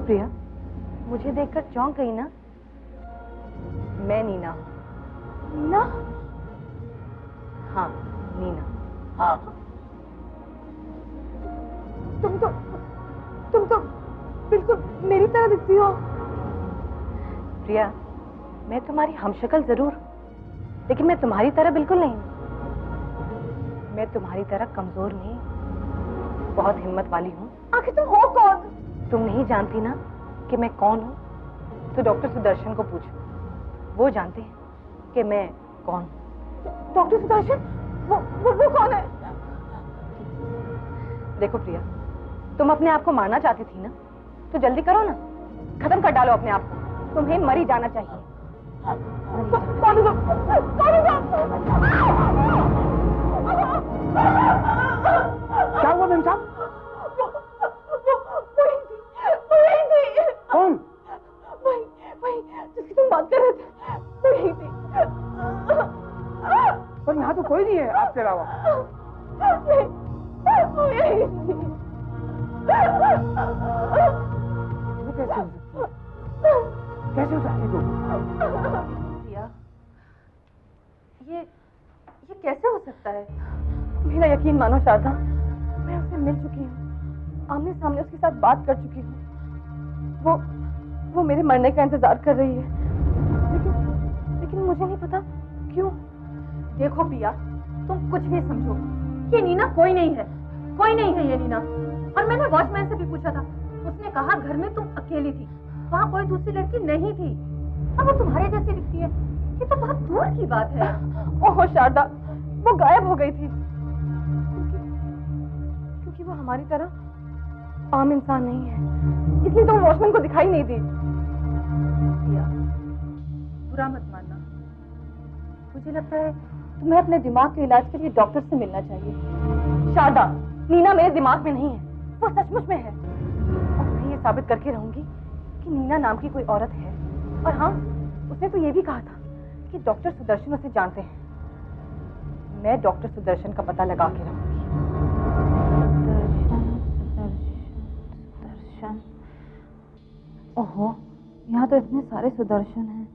प्रिया, मुझे देखकर चौंक गई ना? मैं नीना हूँ। नीना? हाँ, नीना। तुम तो बिल्कुल मेरी तरह दिखती हो। प्रिया, मैं तुम्हारी हमशक्ल जरूर, लेकिन मैं तुम्हारी तरह बिल्कुल नहीं हूँ। मैं तुम्हारी तरह कमजोर नहीं, बहुत हिम्मत वाली हूँ। आखिर तुम हो कौन? तुम नहीं जानती ना कि मैं कौन हूँ? तो डॉक्टर सुदर्शन को पूछो, वो जानते हैं कि मैं कौन हूँ। डॉक्टर सुदर्शन? वो कौन है? देखो प्रिया, तुम अपने आप को मारना चाहती थी ना, तो जल्दी करो ना, खत्म कर डालो अपने आप को। तुम्हें मरी जाना चाहिए। क्या हुआ मेम साहब? कौन? वही जिसकी तुम बात कर रहे थे, वही थी। पर यहाँ तो कोई नहीं है आपके अलावा। वो यही थी। वो कैसे हो सकती है? कैसे हो सकती तू? प्रिया, ये कैसे हो सकता है? मेरा यकीन मानो शारदा, मैं उससे मिल चुकी हूँ, आमने सामने उसके साथ बात कर चुकी हूँ। वो मेरे मरने का इंतजार कर रही है, लेकिन मुझे नहीं पता क्यों। देखो प्रिया, तुम कुछ भी समझो, ये नीना कोई नहीं है ये नीना। और मैंने वॉचमैन से भी पूछा था, उसने कहा घर में तुम अकेली थी, वहाँ कोई दूसरी लड़की नहीं थी। अब वो तुम्हारे जैसी दिखती है, ये तो बहुत दूर की बात है। ओह शारदा, वो गायब हो गई थी, क्योंकि वो हमारी तरह आम इंसान नहीं है, इसलिए तो वॉचमैन को दिखाई नहीं दी। बुरा मत मानना, मुझे लगता है तुम्हें अपने दिमाग के इलाज के लिए डॉक्टर से मिलना चाहिए। शारदा, नीना मेरे दिमाग में नहीं है, वो सचमुच में है। और मैं ये साबित करके रहूंगी कि नीना नाम की कोई औरत है। और हाँ, उसने तो ये भी कहा था कि डॉक्टर सुदर्शन उसे जानते हैं। मैं डॉक्टर सुदर्शन का पता लगा के रहूंगी। सुदर्शन। ओहो, यहाँ तो इतने सारे सुदर्शन हैं।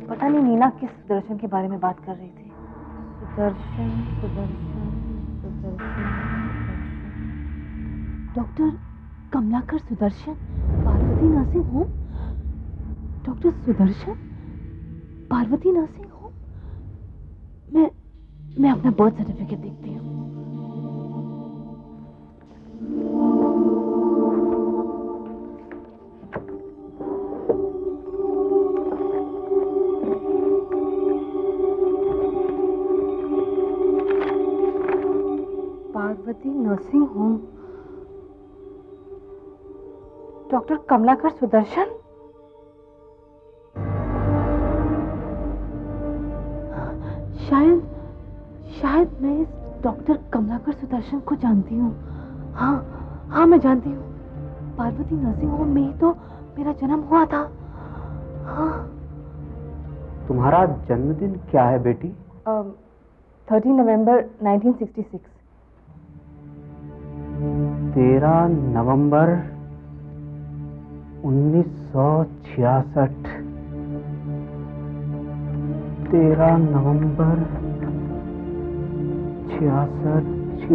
पता नहीं नीना किस सुदर्शन के बारे में बात कर रही थी। Sudarshan. Doctor Kamalakar Sudarshan, Parvati nursing home. Doctor Sudarshan, Parvati nursing home. मैं अपना बर्थ सर्टिफिकेट देखती हूँ। Parvati nursing home, doctor Kamalakar Sudarshan. शायद मैं इस डॉक्टर कमलाकर सुदर्शन को जानती हूँ। हाँ, मैं जानती हूँ। पार्वती नर्सिंग होम में ही तो मेरा जन्म हुआ था। हाँ। तुम्हारा जन्मदिन क्या है बेटी? 13 नवंबर 1966। 13 नवंबर 1966। 13 नवंबर 66।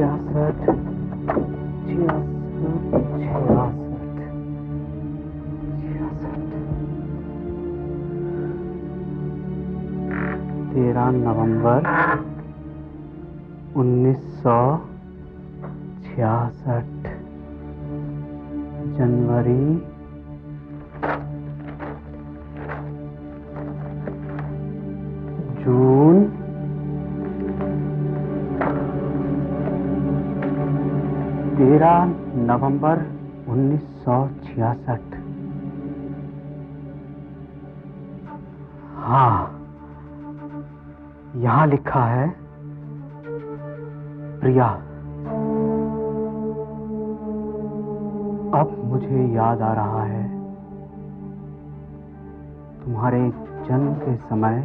13 नवंबर 1966। जनवरी जून तेरह नवंबर 1966। हाँ, यहाँ लिखा है प्रिया। अब मुझे याद आ रहा है, तुम्हारे जन्म के समय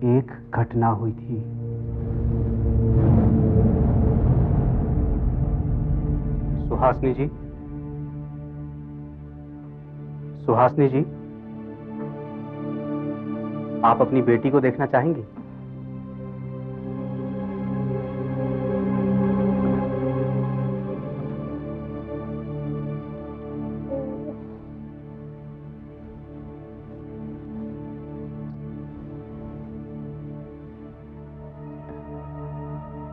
एक घटना हुई थी। सुहासिनी जी, सुहासिनी जी, आप अपनी बेटी को देखना चाहेंगी?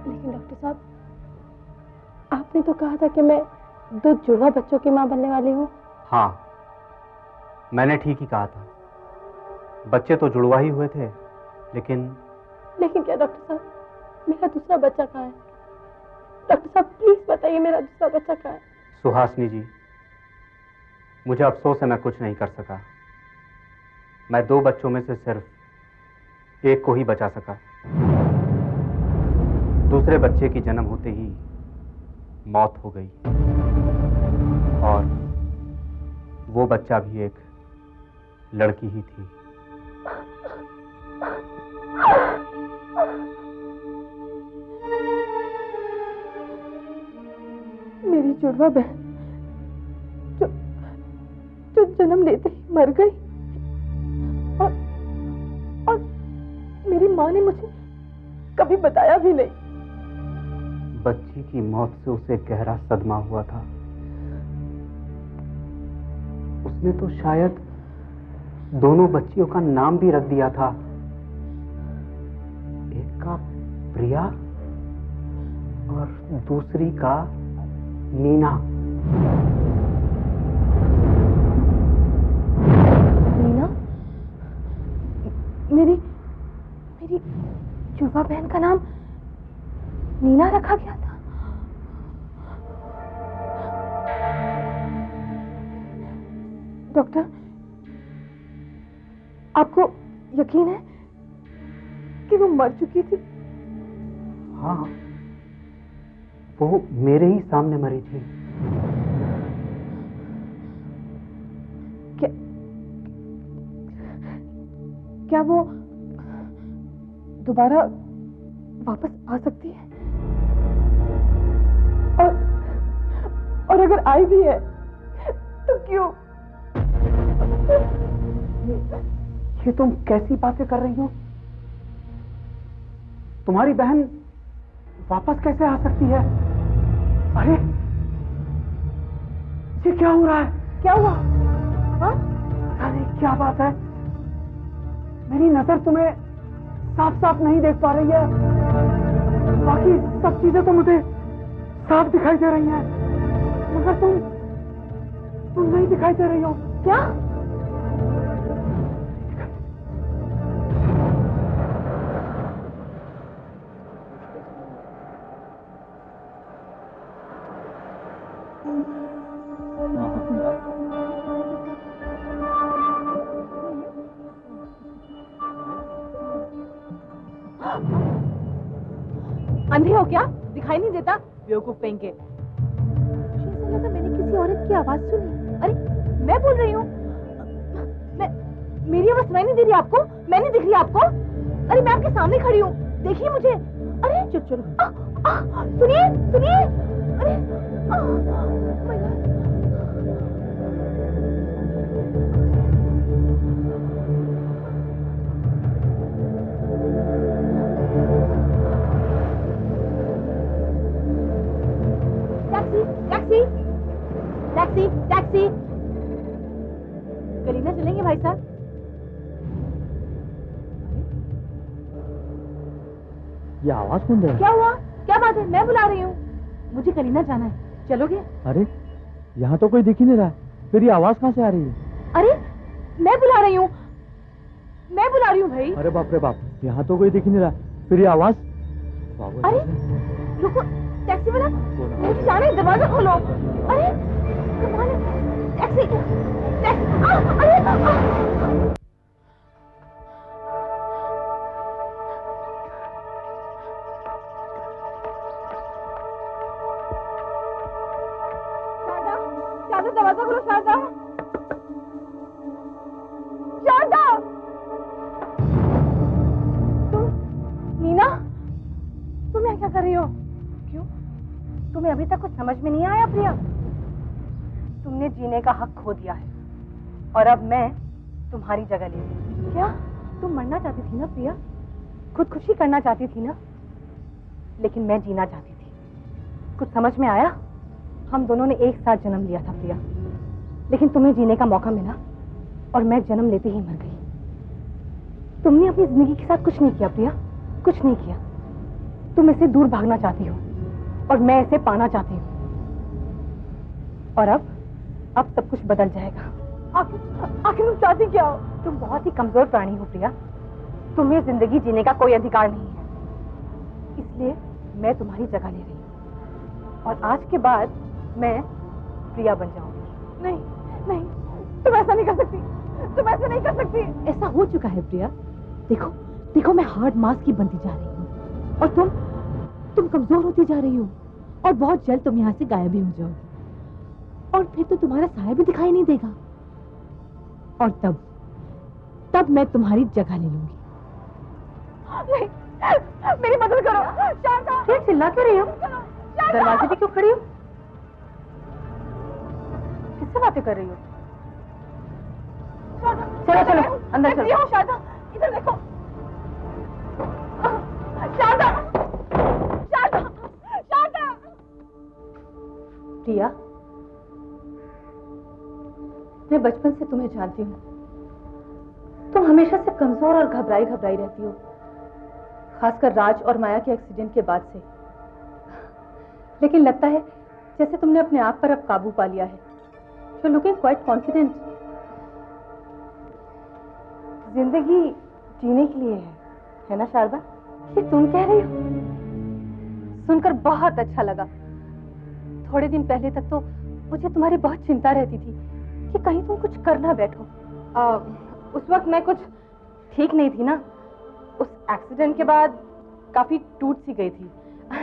लेकिन डॉक्टर साहब, आपने तो कहा था कि मैं 2 जुड़वा बच्चों की मां बनने वाली हूँ। हाँ, मैंने ठीक ही कहा था। बच्चे तो जुड़वा ही हुए थे, लेकिन क्या डॉक्टर साहब, मेरा दूसरा बच्चा कहाँ है? डॉक्टर साहब प्लीज बताइए, मेरा दूसरा बच्चा कहाँ है? सुहासिनी जी, मुझे अफसोस है मैं कुछ नहीं कर सका। मैं 2 बच्चों में से सिर्फ एक को ही बचा सका। दूसरे बच्चे की जन्म होते ही मौत हो गई, और वो बच्चा भी एक लड़की ही थी। मेरी जुड़वा बहन जो जन्म लेते ही मर गई, और मेरी माँ ने मुझे कभी बताया भी नहीं। बच्ची की मौत से उसे गहरा सदमा हुआ था। उसने तो शायद दोनों बच्चियों का नाम भी रख दिया था। एक का प्रिया और दूसरी का नीना। नीना? मेरी जुड़वा बहन का नाम नीना रखा गया था। डॉक्टर, आपको यकीन है कि वो मर चुकी थी? हाँ, वो मेरे ही सामने मरी थी। क्या वो दोबारा वापस आ सकती है? और अगर आई भी है तो क्यों? ये तुम कैसी बातें कर रही हो? तुम्हारी बहन वापस कैसे आ सकती है? अरे, ये क्या हो रहा है? क्या हुआ? हाँ? अरे क्या बात है? मेरी नजर तुम्हें साफ साफ नहीं देख पा रही है। बाकी सब चीजें तो मुझे साफ दिखाई दे रही हैं, मगर तुम नहीं दिखाई दे रही हो। क्या? अंधे हो क्या? दिखाई नहीं देता? बेवकूफ कहीं के। मुझे ऐसा लगा मैंने किसी औरत की आवाज सुनी। अरे मैं बोल रही हूँ। मेरी आवाज सुनाई नहीं दे रही आपको? मैं नहीं दिख रही आपको? अरे मैं आपके सामने खड़ी हूँ, देखिए मुझे। अरे चलो चलो, सुनिए सुनिए। अरे टैक्सी टैक्सी टैक्सी। करीना चलेंगे भाई साहब? ये आवाज कौन दे रहा है? क्या हुआ? क्या बात है? मैं बुला रही हूँ। मुझे करीना जाना है, चलोगे? अरे यहाँ तो कोई दिख ही नहीं रहा है, फिर ये आवाज कहाँ से आ रही है? अरे मैं बुला रही हूँ, मैं बुला रही हूँ भाई। अरे बाप रे बाप, यहाँ तो कोई दिख ही नहीं रहा, फिर ये आवाज। अरे रुको, टैक्सी वाला, मुझे जाना है, दरवाजा खोलो। अरे कमाल है। Taxi taxi. अरे शारदा, दरवाजा खोलो शारदा। शारदा, तुम नीना, तुम यहाँ क्या कर रही हो? क्यों? तुम्हें अभी तक कुछ समझ में नहीं आया प्रिया? तुमने जीने का हक खो दिया है और अब मैं तुम्हारी जगह ले रही हूँ। क्या तुम मरना चाहती थी ना प्रिया? खुदकुशी करना चाहती थी ना? लेकिन मैं जीना चाहती थी। कुछ समझ में आया? हम दोनों ने एक साथ जन्म लिया था प्रिया, लेकिन तुम्हें जीने का मौका मिला और मैं जन्म लेते ही मर गई। तुमने अपनी जिंदगी के साथ कुछ नहीं किया प्रिया, कुछ नहीं किया। तुम इससे दूर भागना चाहती हो और मैं इसे पाना चाहती हूँ। और अब सब कुछ बदल जाएगा। आखिर तुम चाहती क्या हो? तुम बहुत ही कमजोर प्राणी हो प्रिया। तुम्हें जिंदगी जीने का कोई अधिकार नहीं है, इसलिए मैं तुम्हारी जगह ले रही हूँ और आज के बाद मैं प्रिया बन जाऊंगी। नहीं नहीं, तुम ऐसा नहीं कर सकती, तुम ऐसा नहीं कर सकती। ऐसा हो चुका है प्रिया। देखो देखो, मैं हार्ड मास की बनती जा रही हूँ और तुम कमजोर होती जा रही हो और बहुत जल्द तुम यहाँ से गायब भी हो जाओगी और फिर तो तुम्हारा साया भी दिखाई नहीं देगा और तब मैं तुम्हारी जगह ले लूंगी। नहीं, मेरी मदद करो। शारदा, फिर चिल्ला क्यों रही हो? दरवाजे पे क्यों खड़ी हो? किससे बातें कर रही हो? चलो चलो अंदर चलो। शारदा, इधर देखो। शारदा, शारदा, शारदा। प्रिया, मैं बचपन से तुम्हें जानती हूँ। तुम हमेशा से कमजोर और घबराई रहती हो, खासकर राज और माया के एक्सीडेंट के बाद से। लेकिन लगता है जैसे तुमने अपने आप पर अब काबू पा लिया है। You're looking quite confident. जिंदगी जीने के लिए है ना शारदा? ये तुम कह रही हो? सुनकर बहुत अच्छा लगा। थोड़े दिन पहले तक तो मुझे तुम्हारी बहुत चिंता रहती थी कि कहीं तुम कुछ कर ना बैठो। उस वक्त मैं कुछ ठीक नहीं थी ना। उस एक्सीडेंट के बाद काफी टूट सी गई थी,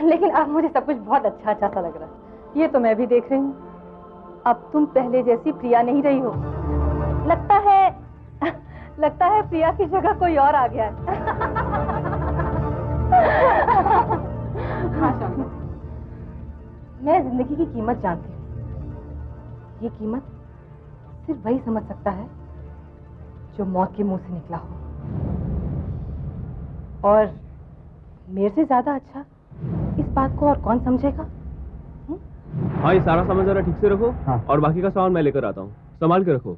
लेकिन अब मुझे सब कुछ बहुत अच्छा अच्छा सा लग रहा है। ये तो मैं भी देख रही हूँ। अब तुम पहले जैसी प्रिया नहीं रही हो। लगता है प्रिया की जगह कोई और आ गया है। हाँ शारदा, मैं जिंदगी की कीमत जानती हूँ। ये कीमत सिर्फ वही समझ सकता है जो मौत के मुंह से निकला हो, और मेरे से ज्यादा अच्छा इस बात को और कौन समझेगा? हाँ, ये सारा सामान जरा ठीक से रखो। हाँ। और बाकी का सामान मैं लेकर आता हूँ, संभाल के रखो।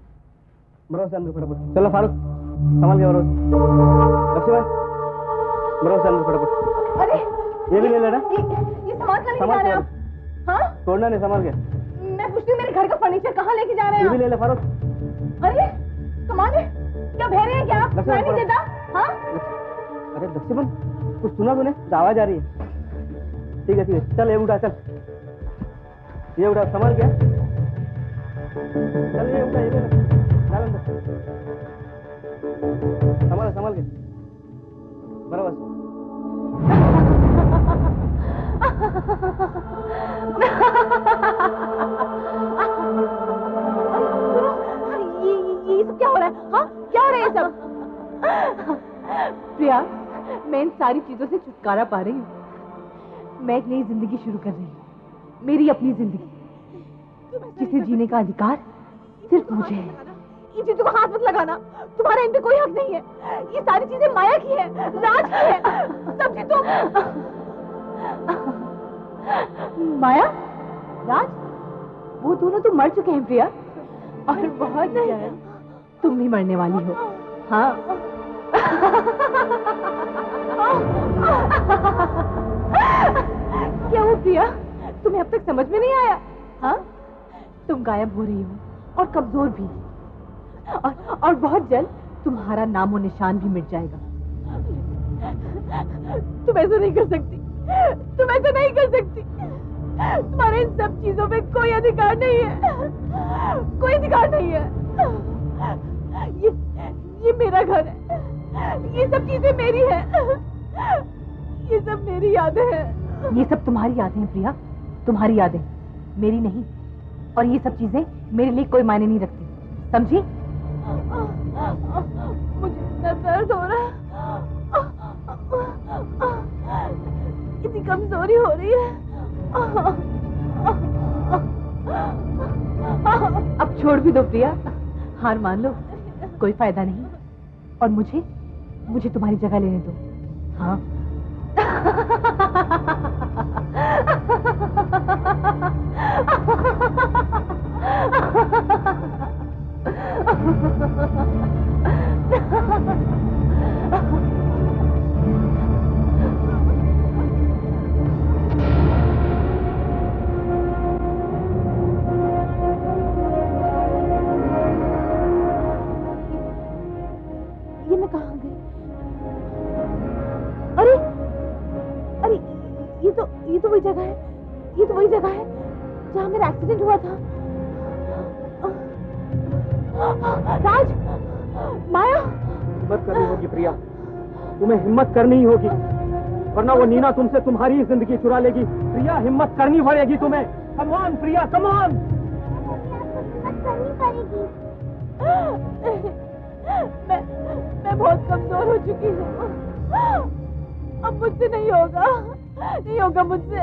बरो से अंदर फटाफट। चलो फारूक, संभाल के बरो। लक्ष्मी भाई, बरो से अंदर फटाफट। अरे ये भी ले लेना। ये सामान कहाँ लेके जा रहे हैं आप? हाँ? छोड़ना नहीं, संभाल के। मैं पूछती हूँ, मेरे घर का फर्नीचर कहाँ लेके जा रहे हैं ये भी ले ले फारूक। अरे कमाल है, क्या बहरे हैं क्या आप? लक्ष्मण, मैं नहीं देता। हाँ? अरे लक्ष्मण, कुछ सुना तूने? आवाज आ रही है। ठीक है चल, ये उठा, चल ये उठा, संभाल के। चल ये उठा, ये ले, डाल अंदर। संभाल के बराबर। ये सब क्या हो रहा है? हाँ, क्या हो रहा है ये सब? प्रिया, मैं इन सारी चीजों से छुटकारा पा रही हूँ। मैं एक नई जिंदगी शुरू कर रही हूँ, मेरी अपनी जिंदगी, जिसे जीने का अधिकार सिर्फ मुझे है। इन चीजों को हाथ मत लगाना, तुम्हारा इन पे कोई हक नहीं है। ये सारी चीजें माया की है, राज की है, सब चीज माया, राज, वो दोनों तो मर चुके हैं प्रिया, और बहुत जल्द तुम भी मरने वाली हो। हाँ। क्या हो प्रिया, तुम्हें अब तक समझ में नहीं आया? हाँ, तुम गायब हो रही हो और कमजोर भी, और बहुत जल्द तुम्हारा नामो निशान भी मिट जाएगा। तुम ऐसा नहीं कर सकती, तुम ऐसा नहीं कर सकती। तुम्हारे इन सब चीजों में कोई अधिकार नहीं है, कोई अधिकार नहीं है। ये मेरा घर है, ये सब चीजें मेरी है, ये सब मेरी यादें हैं। ये सब तुम्हारी यादें हैं प्रिया, तुम्हारी यादें, मेरी नहीं। और ये सब चीजें मेरे लिए कोई मायने नहीं रखती, समझी? मुझे इतना दर्द हो रहा है, इतनी कमजोरी हो रही है। अब छोड़ भी दो प्रिया, हार मान लो, कोई फायदा नहीं। और मुझे तुम्हारी जगह लेने दो। हाँ ये मैं कहाँ गई? अरे अरे ये तो वही जगह है, ये तो वही जगह है जहाँ मेरा एक्सीडेंट हुआ था। राज, माया। हिम्मत करनी होगी प्रिया, तुम्हें हिम्मत करनी ही होगी, वरना वो नीना तुमसे तुम्हारी ही जिंदगी चुरा लेगी। प्रिया हिम्मत करनी पड़ेगी तुम्हें। कम ऑन प्रिया, कम ऑन। मैं बहुत कमजोर हो चुकी हूँ, अब मुझसे नहीं होगा, नहीं होगा मुझसे।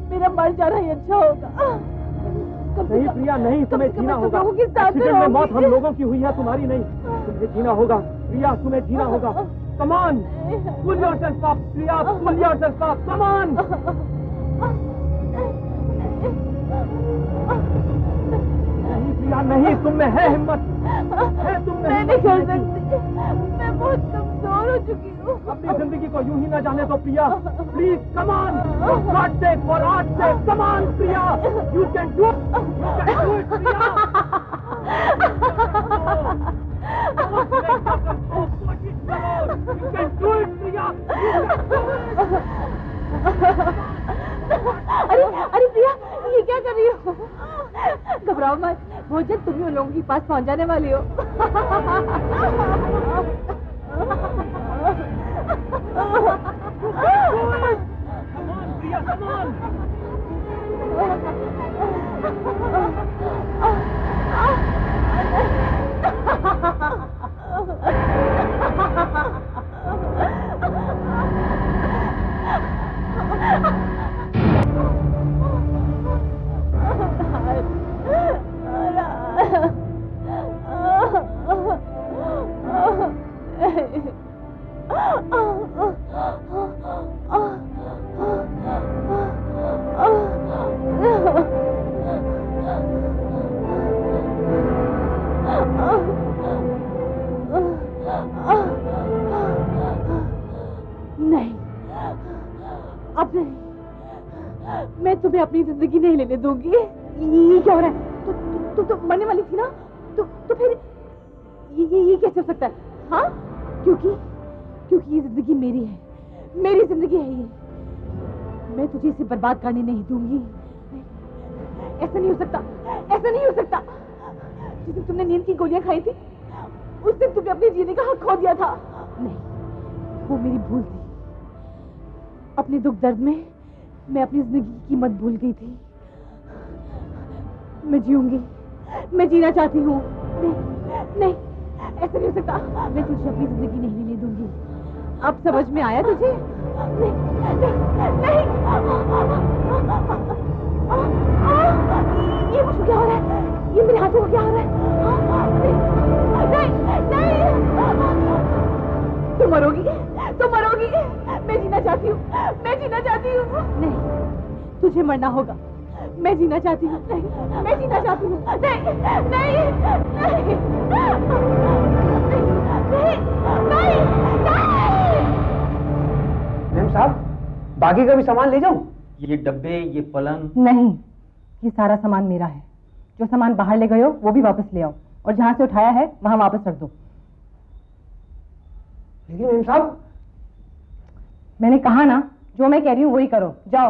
मेरा मर जाना ही अच्छा होगा। नहीं प्रिया नहीं, तुम्हें जीना होगा। एक्सीडेंट में मौत हम लोगों की हुई है, तुम्हारी नहीं। तुम्हें जीना होगा प्रिया, तुम्हें जीना होगा। Come on, pull yourself up Priya, pull yourself up, come on. नहीं प्रिया नहीं, तुम में है हिम्मत, है तुम में। मैं नहीं कर सकती, मैं बहुत कमजोर हो चुकी हूँ। अपनी जिंदगी को यूं ही ना जाने दो Priya, please come on, god sake for art sake, come on Priya, you can do it, you can do it Priya. You can do it Priya. अरे प्रिया, ये क्या कर रही हो? घबराओ मत, बहुत जल्द तुम ही उन लोगों के पास पहुंच जाने वाली हो। प्रिया कम ऑन। नहीं, अब नहीं, मैं तुम्हें अपनी जिंदगी नहीं लेने दूंगी। ये क्या हो रहा है? तो मरने वाली थी ना, तो फिर ये कैसे हो सकता है? हाँ, क्योंकि ये जिंदगी मेरी है, मेरी जिंदगी है ये। मैं तुझे इसे बर्बाद करने नहीं दूंगी। ऐसा नहीं हो सकता, ऐसा नहीं हो सकता। जिस दिन तुमने नींद की गोलियां खाई थी, उस दिन तुमने अपने जीने का हक खो दिया था। नहीं, वो मेरी भूल थी। अपने दुख दर्द में मैं अपनी जिंदगी की कीमत भूल गई थी। मैं जीऊंगी, मैं जीना चाहती हूँ। नहीं, ऐसा नहीं हो सकता। मैं तुझे अपनी जिंदगी नहीं लेने दूंगी। अब समझ में आया तुझे? नहीं, ये मुझे क्या हो रहा है? ये मेरे हाथों को क्या हो रहा है? नहीं, तुम मरोगी, तुम मरोगी। मैं जीना चाहती हूँ, मैं जीना चाहती हूँ। नहीं, तुझे मरना होगा। मैं जीना चाहती हूँ। नहीं, मैं जीना चाहती हूँ। नहीं। मैम साहब, बाकी का भी सामान ले जाऊं? ये डब्बे, ये पलंग। नहीं, ये सारा सामान मेरा है। जो सामान बाहर ले गए हो वो भी वापस ले आओ, और जहां से उठाया है वहां वापस रख दो। लेकिन मैम साहब, मैंने कहा ना, जो मैं कह रही हूँ वही करो, जाओ।